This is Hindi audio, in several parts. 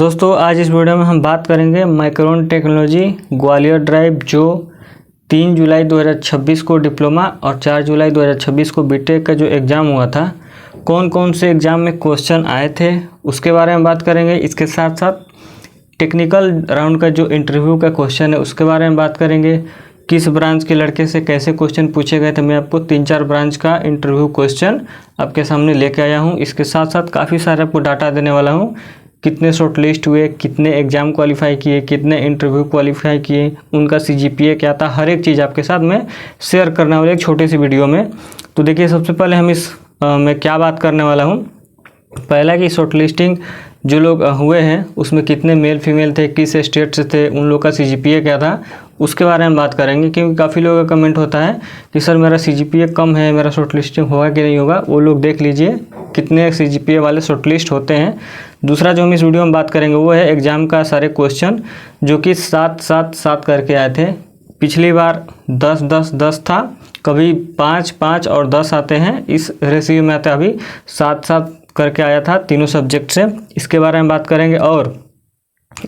दोस्तों आज इस वीडियो में हम बात करेंगे माइक्रोन टेक्नोलॉजी ग्वालियर ड्राइव जो 3 जुलाई 2026 को डिप्लोमा और 4 जुलाई 2026 को बीटेक का जो एग्ज़ाम हुआ था, कौन कौन से एग्ज़ाम में क्वेश्चन आए थे उसके बारे में बात करेंगे। इसके साथ साथ टेक्निकल राउंड का जो इंटरव्यू का क्वेश्चन है उसके बारे में बात करेंगे। किस ब्रांच के लड़के से कैसे क्वेश्चन पूछे गए थे, मैं आपको 3-4 ब्रांच का इंटरव्यू क्वेश्चन आपके सामने लेके आया हूँ। इसके साथ साथ काफ़ी सारे आपको डाटा देने वाला हूँ। कितने शॉर्ट लिस्ट हुए, कितने एग्ज़ाम क्वालिफाई किए, कितने इंटरव्यू क्वालिफाई किए, उनका CGPA क्या था, हर एक चीज़ आपके साथ मैं शेयर करने वाला एक छोटी सी वीडियो में। तो देखिए, सबसे पहले हम मैं क्या बात करने वाला हूँ। पहला कि शॉर्ट लिस्टिंग जो लोग हुए हैं उसमें कितने मेल फीमेल थे, किस स्टेट से थे, उन लोग का CGPA क्या था, उसके बारे में बात करेंगे। क्योंकि काफ़ी लोगों का कमेंट होता है कि सर मेरा CGPA कम है, मेरा शॉर्ट लिस्टिंग होगा कि नहीं होगा। वो लोग देख लीजिए कितने CGPA वाले शॉर्ट लिस्ट होते हैं। दूसरा जो हम इस वीडियो में बात करेंगे वो है एग्ज़ाम का सारे क्वेश्चन जो कि 7-7-7 करके आए थे। पिछली बार 10-10-10 था, कभी 5-5 और 10 आते हैं। इस रेशियो में आता अभी 7-7 करके आया था तीनों सब्जेक्ट से। इसके बारे में बात करेंगे और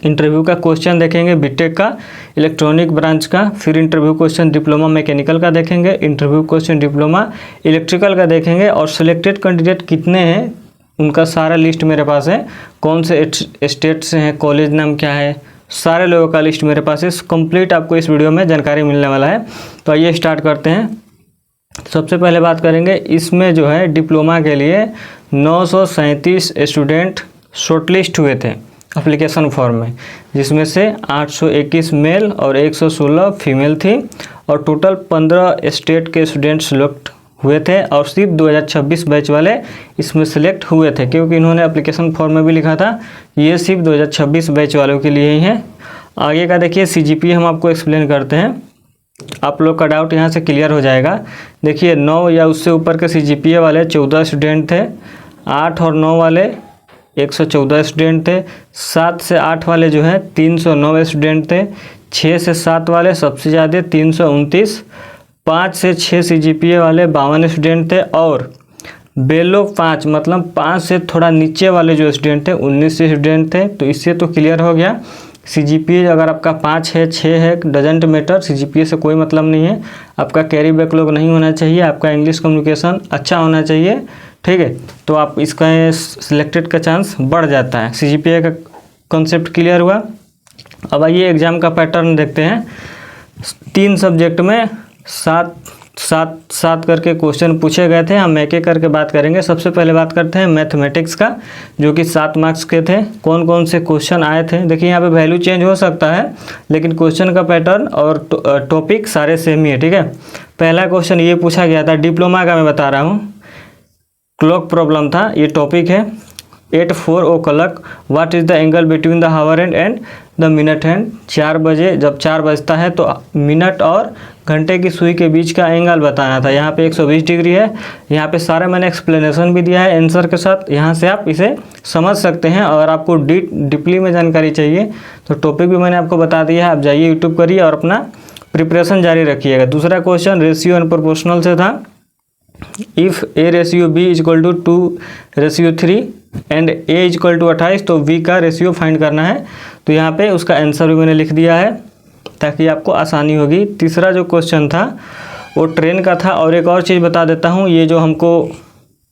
इंटरव्यू का क्वेश्चन देखेंगे बीटेक का, इलेक्ट्रॉनिक ब्रांच का, फिर इंटरव्यू क्वेश्चन डिप्लोमा मैकेनिकल का देखेंगे, इंटरव्यू क्वेश्चन डिप्लोमा इलेक्ट्रिकल का देखेंगे और सिलेक्टेड कैंडिडेट कितने हैं उनका सारा लिस्ट मेरे पास है। कौन से स्टेट से हैं, कॉलेज नाम क्या है, सारे लोगों का लिस्ट मेरे पास है। कंप्लीट आपको इस वीडियो में जानकारी मिलने वाला है। तो आइए स्टार्ट करते हैं। सबसे पहले बात करेंगे, इसमें जो है डिप्लोमा के लिए 937 स्टूडेंट शॉर्टलिस्ट हुए थे एप्लीकेशन फॉर्म में, जिसमें से 821 मेल और 116 फीमेल थी और टोटल 15 स्टेट के स्टूडेंट सेलेक्ट हुए थे और सिर्फ 2026 बैच वाले इसमें सेलेक्ट हुए थे। क्योंकि इन्होंने एप्लीकेशन फॉर्म में भी लिखा था ये सिर्फ 2026 बैच वालों के लिए ही है। आगे का देखिए CGPA हम आपको एक्सप्लेन करते हैं, आप लोग का डाउट यहाँ से क्लियर हो जाएगा। देखिए 9 या उससे ऊपर के CGPA वाले 14 स्टूडेंट थे, 8 और 9 वाले 114 स्टूडेंट थे, 7 से 8 वाले जो है 309 स्टूडेंट थे, 6 से 7 वाले सबसे ज़्यादा 329, 5 से 6 CGPA वाले 52 स्टूडेंट थे और बेलो 5 मतलब 5 से थोड़ा नीचे वाले जो स्टूडेंट थे 19 स्टूडेंट थे। तो इससे तो क्लियर हो गया CGPA अगर आपका 5 है 6 है डजेंट मैटर, CGPA से कोई मतलब नहीं है। आपका कैरी बैकलॉग नहीं होना चाहिए, आपका इंग्लिश कम्युनिकेशन अच्छा होना चाहिए, ठीक है। तो आप इसका सिलेक्टेड का चांस बढ़ जाता है। CGPA का कॉन्सेप्ट क्लियर हुआ। अब आइए एग्ज़ाम का पैटर्न देखते हैं। 3 सब्जेक्ट में 7 करके क्वेश्चन पूछे गए थे। हम एक एक करके बात करेंगे। सबसे पहले बात करते हैं मैथमेटिक्स का, जो कि 7 मार्क्स के थे। कौन कौन से क्वेश्चन आए थे देखिए, यहाँ पे वैल्यू चेंज हो सकता है लेकिन क्वेश्चन का पैटर्न और टॉपिक सारे सेम ही है, ठीक है। पहला क्वेश्चन ये पूछा गया था, डिप्लोमा का मैं बता रहा हूँ, क्लॉक प्रॉब्लम था, ये टॉपिक है। 8-4 o'clock what is the angle between the hour hand and the minute hand. 4 बजे, जब 4 बजता है तो मिनट और घंटे की सुई के बीच का एंगल बताना था। यहाँ पे 120 डिग्री है। यहाँ पे सारा मैंने एक्सप्लेनेशन भी दिया है आंसर के साथ, यहाँ से आप इसे समझ सकते हैं। और आपको डीपली में जानकारी चाहिए तो टॉपिक भी मैंने आपको बता दिया है। आप जाइए यूट्यूब करिए और अपना प्रिपरेशन जारी रखिएगा। दूसरा क्वेश्चन रेशियो एंड प्रोपोर्शनल से था। इफ़ A/B = 2/3 एंड A = 28 तो V का रेशियो फाइंड करना है। तो यहाँ पे उसका आंसर भी मैंने लिख दिया है ताकि आपको आसानी होगी। तीसरा जो क्वेश्चन था वो ट्रेन का था। और एक और चीज़ बता देता हूँ, ये जो हमको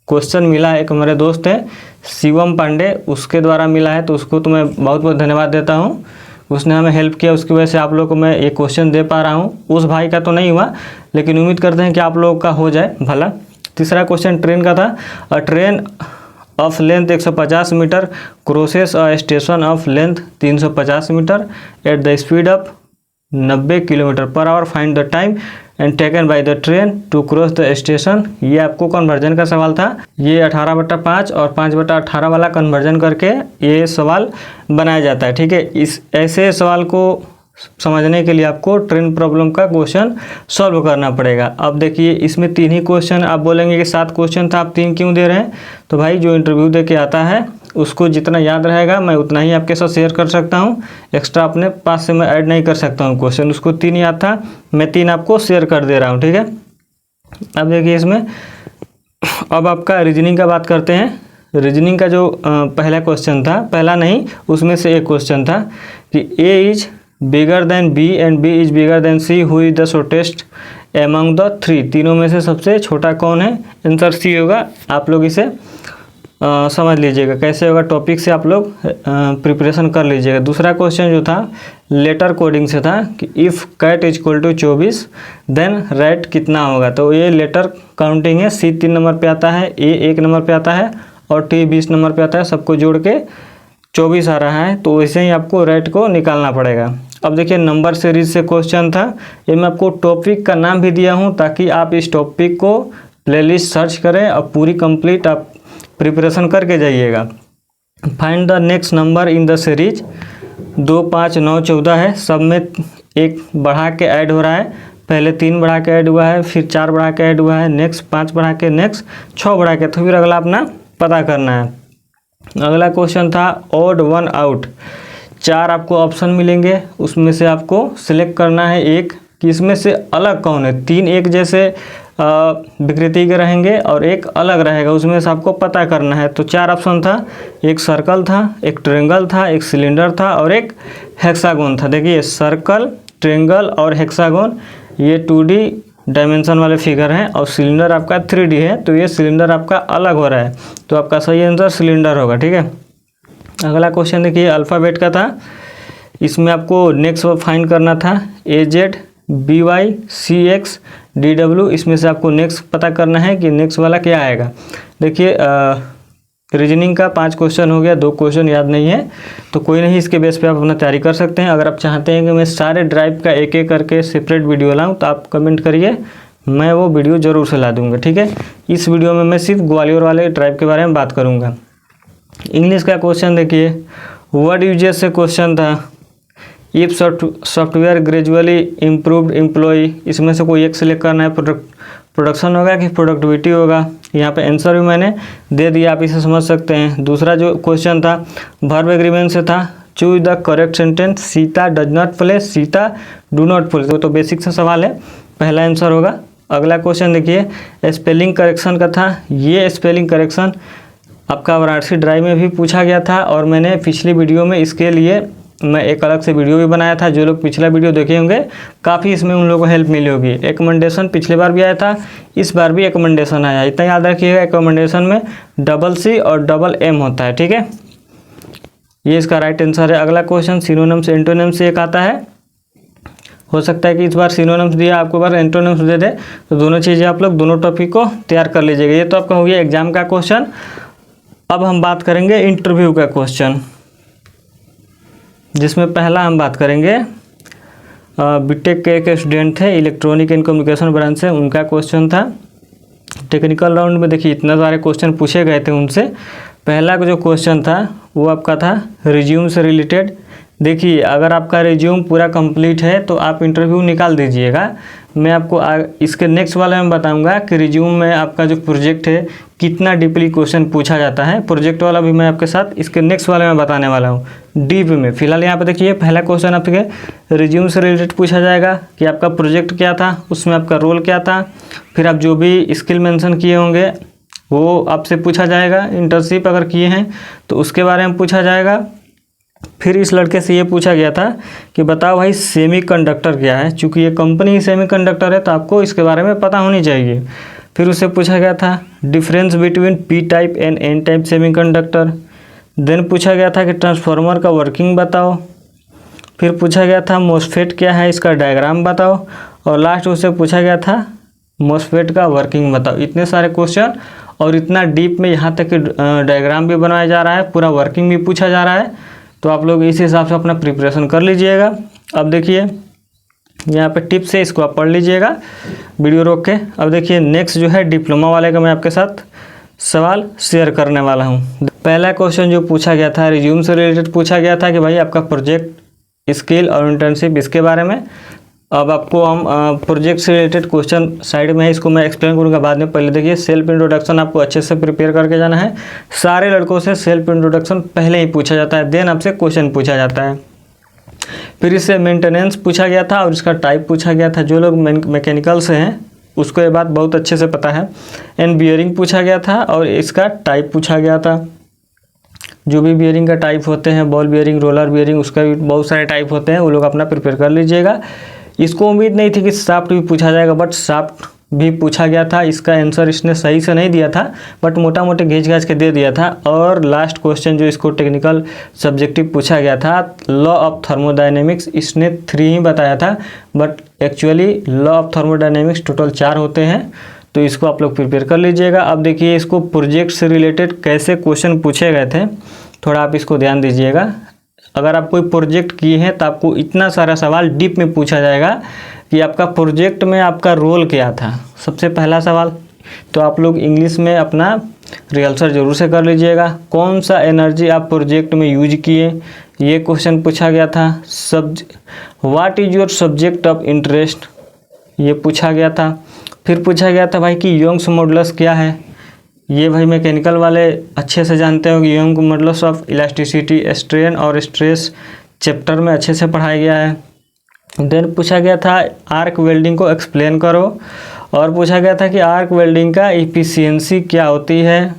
क्वेश्चन मिला, एक हमारे दोस्त है शिवम पांडे, उसके द्वारा मिला है, तो उसको तो मैं बहुत बहुत धन्यवाद देता हूँ। उसने हमें हेल्प किया, उसकी वजह से आप लोगों को मैं ये क्वेश्चन दे पा रहा हूँ। उस भाई का तो नहीं हुआ लेकिन उम्मीद करते हैं कि आप लोगों का हो जाए भला। तीसरा क्वेश्चन ट्रेन का था। A train of length 150 metre crosses a station of length 350 metre at the speed of 90 km/h। Find the time and taken by the train to cross the station. ये आपको कन्वर्जन का सवाल था। ये 18/5 और 5/18 वाला कन्वर्जन करके ये सवाल बनाया जाता है, ठीक है। इस ऐसे सवाल को समझने के लिए आपको ट्रेन प्रॉब्लम का क्वेश्चन सॉल्व करना पड़ेगा। अब देखिए, इसमें 3 ही क्वेश्चन, आप बोलेंगे कि 7 क्वेश्चन था, आप 3 क्यों दे रहे हैं। तो भाई जो इंटरव्यू दे के आता है उसको जितना याद रहेगा मैं उतना ही आपके साथ शेयर कर सकता हूँ। एक्स्ट्रा अपने पास से मैं ऐड नहीं कर सकता हूँ क्वेश्चन। उसको 3 याद था, मैं 3 आपको शेयर कर दे रहा हूँ, ठीक है। अब देखिए इसमें अब आपका रीजनिंग का बात करते हैं। रीजनिंग का जो पहला क्वेश्चन था, पहला नहीं उसमें से एक क्वेश्चन था कि A is bigger than B and B is bigger than C, who is the shortest among the three. तीनों में से सबसे छोटा कौन है? आंसर सी होगा। आप लोग इसे समझ लीजिएगा कैसे होगा, टॉपिक से आप लोग प्रिपरेशन कर लीजिएगा। दूसरा क्वेश्चन जो था लेटर कोडिंग से था कि if cat is equal to 24 then rat कितना होगा। तो ये लेटर काउंटिंग है। सी 3 नंबर पे आता है, ए 1 नंबर पे आता है और टी 20 नंबर पे आता है। सबको जोड़ के 24 आ रहा है। तो वैसे ही आपको रैट को निकालना पड़ेगा। अब देखिए नंबर सीरीज से क्वेश्चन था। ये मैं आपको टॉपिक का नाम भी दिया हूँ ताकि आप इस टॉपिक को प्लेलिस्ट सर्च करें और पूरी कंप्लीट आप प्रिपरेशन करके जाइएगा। Find the next number in the series. 2, 5, 9, 14 है। सब में एक बढ़ा के ऐड हो रहा है। पहले 3 बढ़ा के ऐड हुआ है, फिर 4 बढ़ा के ऐड हुआ है, नेक्स्ट 5 बढ़ा के, नेक्स्ट 6 बढ़ा के। तो फिर अगला अपना पता करना है। अगला क्वेश्चन था ऑड 1 आउट। 4 आपको ऑप्शन मिलेंगे, उसमें से आपको सिलेक्ट करना है एक कि इसमें से अलग कौन है। 3 एक जैसे विकृति के रहेंगे और एक अलग रहेगा, उसमें से आपको पता करना है। तो 4 ऑप्शन था, एक सर्कल था, एक ट्रायंगल था, एक सिलेंडर था और एक हेक्सागोन था। देखिए सर्कल, ट्रायंगल और हेक्सागोन ये 2D डायमेंशन वाले फिगर हैं और सिलेंडर आपका 3D है। तो ये सिलेंडर आपका अलग हो रहा है, तो आपका सही आंसर सिलेंडर होगा। ठीक है। अगला क्वेश्चन देखिए अल्फ़ाबेट का था। इसमें आपको नेक्स्ट फाइंड करना था AZ BY CX DW। इसमें से आपको नेक्स्ट पता करना है कि नेक्स्ट वाला क्या आएगा। देखिए रीजनिंग का 5 क्वेश्चन हो गया, 2 क्वेश्चन याद नहीं है तो कोई नहीं, इसके बेस पे आप अपना तैयारी कर सकते हैं। अगर आप चाहते हैं कि मैं सारे ड्राइव का एक एक करके सेपरेट वीडियो लाऊं तो आप कमेंट करिए, मैं वो वीडियो ज़रूर से ला दूंगा। ठीक है। इस वीडियो में मैं सिर्फ ग्वालियर वाले ड्राइव के बारे में बात करूँगा। इंग्लिश का क्वेश्चन देखिए वर्ड यूजेस से क्वेश्चन था। If software gradually improved employ, इसमें से कोई एक सिलेक्ट करना है। प्रोडक्शन होगा कि प्रोडक्टिविटी होगा। यहाँ पे आंसर भी मैंने दे दिया, आप इसे समझ सकते हैं। दूसरा जो क्वेश्चन था वर्ब एग्रीमेंट से था। Choose the correct sentence. Sita does not play, Sita do not play. तो बेसिक सा सवाल है, पहला आंसर होगा। अगला क्वेश्चन देखिए स्पेलिंग करेक्शन का था। ये स्पेलिंग करेक्शन आपका वाराणसी ड्राइव में भी पूछा गया था और मैंने पिछली वीडियो में इसके लिए मैं एक अलग से वीडियो भी बनाया था। जो लोग पिछला वीडियो देखे होंगे काफ़ी इसमें उन लोगों को हेल्प मिली होगी। एकमेंडेशन पिछले बार भी आया था, इस बार भी एकमेंडेशन आया। इतना याद रखिएगा एकमेंडेशन में CC और M होता है। ठीक है, ये इसका राइट आंसर है। अगला क्वेश्चन सिनोनिम्स एंटोनिम्स से एक आता है। हो सकता है कि इस बार सिनोनिम्स दिया आपको बार एंटोनिम्स दे दे, तो दोनों चीज़ें आप लोग दोनों टॉपिक को तैयार कर लीजिएगा। ये तो आपका हो गया एग्जाम का क्वेश्चन। अब हम बात करेंगे इंटरव्यू का क्वेश्चन, जिसमें पहला हम बात करेंगे बीटेक के एक स्टूडेंट थे इलेक्ट्रॉनिक एंड कम्युनिकेशन ब्रांच से, उनका क्वेश्चन था। टेक्निकल राउंड में देखिए इतने सारे क्वेश्चन पूछे गए थे उनसे। पहला जो क्वेश्चन था वो आपका था रिज्यूम से रिलेटेड। देखिए अगर आपका रिज्यूम पूरा कंप्लीट है तो आप इंटरव्यू निकाल दीजिएगा। मैं आपको इसके नेक्स्ट वाले में बताऊंगा कि रिज्यूम में आपका जो प्रोजेक्ट है कितना डीपली क्वेश्चन पूछा जाता है। प्रोजेक्ट वाला भी मैं आपके साथ इसके नेक्स्ट वाले में बताने वाला हूँ डीप में। फिलहाल यहाँ पे देखिए पहला क्वेश्चन आपके रिज्यूम से रिलेटेड पूछा जाएगा कि आपका प्रोजेक्ट क्या था, उसमें आपका रोल क्या था, फिर आप जो भी स्किल मेंशन किए होंगे वो आपसे पूछा जाएगा। इंटर्नशिप अगर किए हैं तो उसके बारे में पूछा जाएगा। फिर इस लड़के से ये पूछा गया था कि बताओ भाई सेमीकंडक्टर क्या है। चूँकि ये कंपनी ही सेमीकंडक्टर है तो आपको इसके बारे में पता होनी चाहिए। फिर उससे पूछा गया था difference between P type and N type semiconductor. Then पूछा गया था कि ट्रांसफार्मर का वर्किंग बताओ। फिर पूछा गया था मोसफेट क्या है, इसका डायग्राम बताओ। और लास्ट उससे पूछा गया था मोसफेट का वर्किंग बताओ। इतने सारे क्वेश्चन और इतना डीप में यहाँ तक कि डायग्राम भी बनाया जा रहा है, पूरा वर्किंग भी पूछा जा रहा है। तो आप लोग इस हिसाब से अपना प्रिपरेशन कर लीजिएगा। अब देखिए यहाँ पे टिप्स है, इसको आप पढ़ लीजिएगा वीडियो रोक के। अब देखिए नेक्स्ट जो है डिप्लोमा वाले का मैं आपके साथ सवाल शेयर करने वाला हूँ। पहला क्वेश्चन जो पूछा गया था रिज्यूम से रिलेटेड पूछा गया था कि भाई आपका प्रोजेक्ट स्किल और इंटर्नशिप इसके बारे में। अब आपको हम प्रोजेक्ट से रिलेटेड क्वेश्चन साइड में है, इसको मैं एक्सप्लेन करूँगा बाद में। पहले देखिए सेल्फ इंट्रोडक्शन आपको अच्छे से प्रिपेयर करके जाना है। सारे लड़कों से सेल्फ इंट्रोडक्शन पहले ही पूछा जाता है, देन आपसे क्वेश्चन पूछा जाता है। फिर इससे मेंटेनेंस पूछा गया था और इसका टाइप पूछा गया था। जो लोग मैकेनिकल से हैं उसको ये बात बहुत अच्छे से पता है। एंड बियरिंग पूछा गया था और इसका टाइप पूछा गया था। जो भी बियरिंग का टाइप होते हैं, बॉल बियरिंग, रोलर बियरिंग, उसका भी बहुत सारे टाइप होते हैं, वो लोग अपना प्रिपेयर कर लीजिएगा। इसको उम्मीद नहीं थी कि शाफ्ट भी पूछा जाएगा, बट शाफ्ट भी पूछा गया था। इसका आंसर इसने सही से नहीं दिया था, बट मोटा मोटे घींच घाच के दे दिया था। और लास्ट क्वेश्चन जो इसको टेक्निकल सब्जेक्टिव पूछा गया था, लॉ ऑफ थर्मोडायनेमिक्स, इसने 3 ही बताया था, but actually law of thermodynamics total 4 होते हैं। तो इसको आप लोग प्रिपेयर कर लीजिएगा। अब देखिए इसको प्रोजेक्ट से रिलेटेड कैसे क्वेश्चन पूछे गए थे, थोड़ा आप इसको ध्यान दीजिएगा। अगर आप कोई प्रोजेक्ट किए हैं तो आपको इतना सारा सवाल डीप में पूछा जाएगा कि आपका प्रोजेक्ट में आपका रोल क्या था। सबसे पहला सवाल तो आप लोग इंग्लिश में अपना रिहर्सल जरूर से कर लीजिएगा। कौन सा एनर्जी आप प्रोजेक्ट में यूज किए, ये क्वेश्चन पूछा गया था। What is your subject of interest, ये पूछा गया था। फिर पूछा गया था भाई कि यंग्स मॉडुलस क्या है। ये भाई मैकेनिकल वाले अच्छे से जानते हो कि young modulus of elasticity, strain और स्ट्रेस चैप्टर में अच्छे से पढ़ाया गया है। देन पूछा गया था आर्क वेल्डिंग को एक्सप्लेन करो, और पूछा गया था कि आर्क वेल्डिंग का एफिशिएंसी क्या होती है।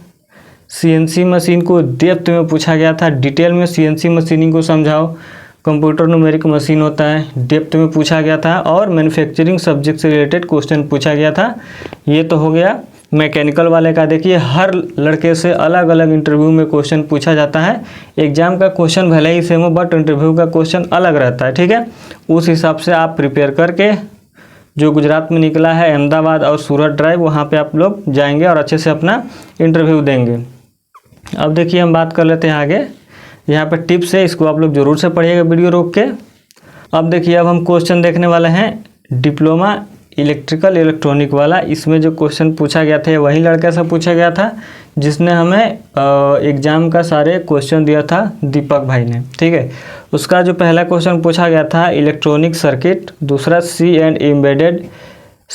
सीएनसी मशीन को डेप्थ में पूछा गया था, डिटेल में सीएनसी मशीनिंग को समझाओ। कंप्यूटर न्यूमेरिक मशीन होता है, डेप्थ में पूछा गया था। और मैन्युफैक्चरिंग सब्जेक्ट से रिलेटेड क्वेश्चन पूछा गया था। ये तो हो गया मैकेनिकल वाले का। देखिए हर लड़के से अलग अलग इंटरव्यू में क्वेश्चन पूछा जाता है। एग्जाम का क्वेश्चन भले ही सेम हो, बट इंटरव्यू का क्वेश्चन अलग रहता है, ठीक है। उस हिसाब से आप प्रिपेयर करके, जो गुजरात में निकला है अहमदाबाद और सूरत ड्राइव, वहाँ पे आप लोग जाएंगे और अच्छे से अपना इंटरव्यू देंगे। अब देखिए हम बात कर लेते हैं आगे। यहाँ पर टिप्स है, इसको आप लोग ज़रूर से पढ़िएगा वीडियो रोक के। अब देखिए अब हम क्वेश्चन देखने वाले हैं डिप्लोमा इलेक्ट्रिकल इलेक्ट्रॉनिक वाला। इसमें जो क्वेश्चन पूछा गया था वही लड़के से पूछा गया था जिसने हमें एग्ज़ाम का सारे क्वेश्चन दिया था, दीपक भाई ने, ठीक है। उसका जो पहला क्वेश्चन पूछा गया था इलेक्ट्रॉनिक सर्किट, दूसरा C and embedded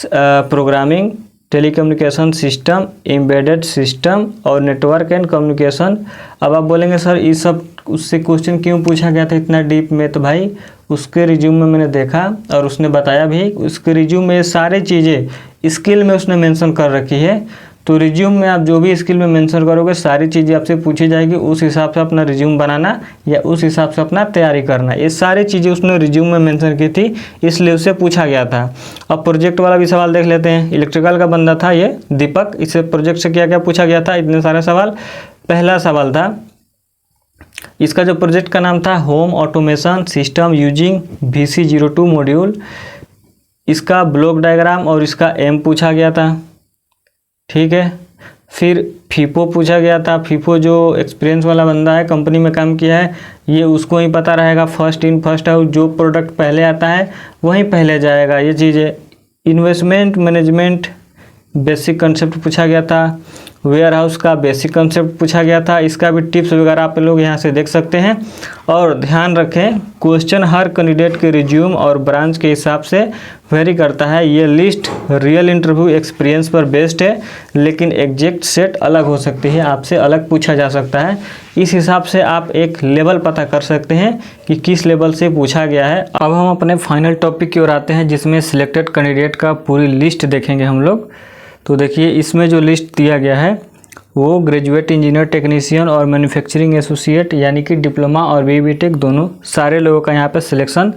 programming, telecommunication system, embedded system और नेटवर्क एंड कम्युनिकेशन। अब आप बोलेंगे सर ये सब उससे क्वेश्चन क्यों पूछा गया था इतना डीप में, तो भाई उसके रिज्यूम में मैंने देखा और उसने बताया भी, उसके रिज्यूम में सारी चीज़ें स्किल में उसने मेंशन कर रखी है। तो रिज्यूम में आप जो भी स्किल में मेंशन करोगे सारी चीज़ें आपसे पूछी जाएगी, उस हिसाब से अपना रिज्यूम बनाना या उस हिसाब से अपना तैयारी करना। ये सारी चीज़ें उसने रिज्यूम में मेंशन की थी, इसलिए उससे पूछा गया था। अब प्रोजेक्ट वाला भी सवाल देख लेते हैं। इलेक्ट्रिकल का बंदा था ये दीपक, इससे प्रोजेक्ट से क्या क्या पूछा गया था, इतने सारे सवाल। पहला सवाल था, इसका जो प्रोजेक्ट का नाम था home automation system using VC02 module. इसका ब्लॉक डायग्राम और इसका एम पूछा गया था, ठीक है। फिर फीफो पूछा गया था। फीफो जो एक्सपीरियंस वाला बंदा है, कंपनी में काम किया है, ये उसको ही पता रहेगा। फर्स्ट इन फर्स्ट आउट, जो प्रोडक्ट पहले आता है वहीं पहले जाएगा, ये चीज़ें। इन्वेस्टमेंट मैनेजमेंट बेसिक कंसेप्ट पूछा गया था। वेयर हाउस का बेसिक कंसेप्ट पूछा गया था। इसका भी टिप्स वगैरह आप लोग यहाँ से देख सकते हैं। और ध्यान रखें क्वेश्चन हर कैंडिडेट के रिज्यूम और ब्रांच के हिसाब से वेरी करता है। ये लिस्ट रियल इंटरव्यू एक्सपीरियंस पर बेस्ड है, लेकिन एग्जैक्ट सेट अलग हो सकती है, आपसे अलग पूछा जा सकता है। इस हिसाब से आप एक लेवल पता कर सकते हैं कि किस लेवल से पूछा गया है। अब हम अपने फाइनल टॉपिक की ओर आते हैं, जिसमें सिलेक्टेड कैंडिडेट का पूरी लिस्ट देखेंगे हम लोग। तो देखिए इसमें जो लिस्ट दिया गया है वो ग्रेजुएट इंजीनियर टेक्नीशियन और मैन्युफैक्चरिंग एसोसिएट यानी कि डिप्लोमा और BTech दोनों सारे लोगों का यहाँ पे सिलेक्शन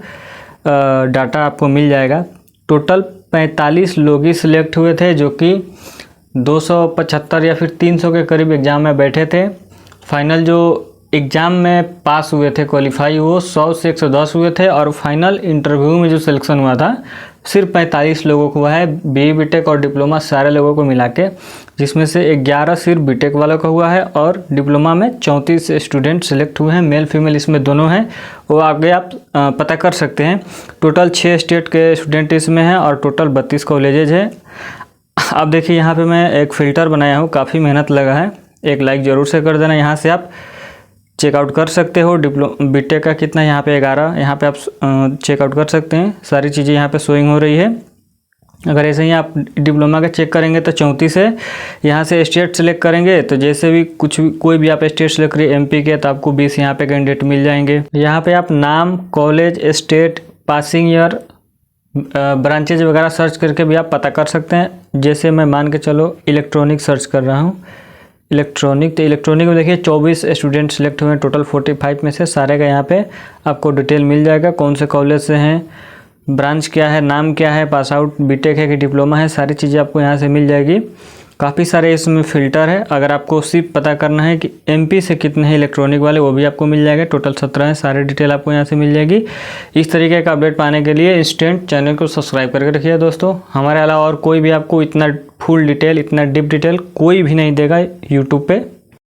डाटा आपको मिल जाएगा। टोटल 45 लोग ही सिलेक्ट हुए थे, जो कि 275 या फिर 300 के करीब एग्ज़ाम में बैठे थे। फाइनल जो एग्ज़ाम में पास हुए थे क्वालिफाई, वो 100 से 110 हुए थे। और फाइनल इंटरव्यू में जो सिलेक्शन हुआ था सिर्फ 45 लोगों को हुआ है, BTech और डिप्लोमा सारे लोगों को मिला के, जिसमें से 11 सिर्फ BTech वालों का हुआ है। और डिप्लोमा में 34 स्टूडेंट सिलेक्ट हुए हैं, मेल फीमेल इसमें दोनों हैं, वो आगे आप पता कर सकते हैं। टोटल 6 स्टेट के स्टूडेंट इसमें हैं और टोटल 32 कॉलेजेज है। अब देखिए यहाँ पे मैं एक फ़िल्टर बनाया हूँ, काफ़ी मेहनत लगा है, एक लाइक ज़रूर से कर देना। यहाँ से आप चेकआउट कर सकते हो BTech का कितना, यहाँ पे 11, यहाँ पे आप चेकआउट कर सकते हैं। सारी चीज़ें यहाँ पे शोइंग हो रही है। अगर ऐसे ही आप डिप्लोमा का चेक करेंगे तो 34 है। यहाँ से स्टेट सेलेक्ट करेंगे तो जैसे भी कोई भी आप स्टेट सेलेक्ट करिए MP के, तो आपको 20 यहाँ पे कैंडिडेट मिल जाएंगे। यहाँ पे आप नाम, college, state, passing year branches वगैरह सर्च करके भी आप पता कर सकते हैं। जैसे मैं मान के चलो इलेक्ट्रॉनिक सर्च कर रहा हूँ, इलेक्ट्रॉनिक, तो इलेक्ट्रॉनिक में देखिए 24 स्टूडेंट सिलेक्ट हुए हैं टोटल 45 में से। सारे का यहाँ पे आपको डिटेल मिल जाएगा, कौन से कॉलेज से हैं, ब्रांच क्या है, नाम क्या है, पास आउट बीटेक है कि डिप्लोमा है, सारी चीज़ें आपको यहाँ से मिल जाएगी। काफ़ी सारे इसमें फ़िल्टर है। अगर आपको सिर्फ पता करना है कि एमपी से कितने हैं इलेक्ट्रॉनिक वाले, वो भी आपको मिल जाएगा। टोटल 17 है, सारी डिटेल आपको यहाँ से मिल जाएगी। इस तरीके का अपडेट पाने के लिए इंस्टेंट चैनल को सब्सक्राइब करके रखिए दोस्तों। हमारे अलावा और कोई भी आपको इतना फुल डिटेल, इतना डीप डिटेल कोई भी नहीं देगा यूट्यूब पे।